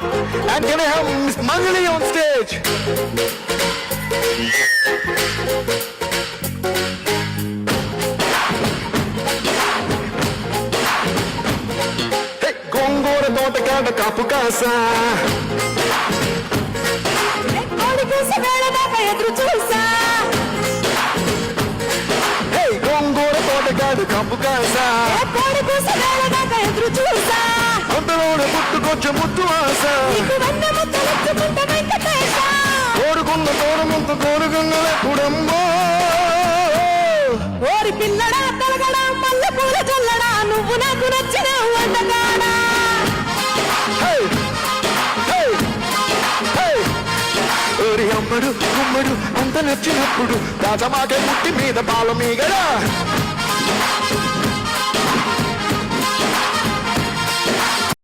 And can I have Miss Mangali on stage? Hey, గోంగూర తోటకాడ కాపు కాసా ఎదురు చూసా గోంగూర తోటకాడు కాపు కాసా ఎదురు చూసా అంతలోనే పుట్టుకొచ్చే ముద్దు ఆశ కోరుకున్న తోరముంత కోరుకున్నదే కుడంబో ఓరి పిల్లడా తలగడా మల్లె పూల చల్లడా నువ్వు నాకు నచ్చిన వంటగాడా ఓరి అమ్మడు గుమ్మడు అంత నచ్చినప్పుడు రాజమాకే ముట్టి మీద పాల మీగడా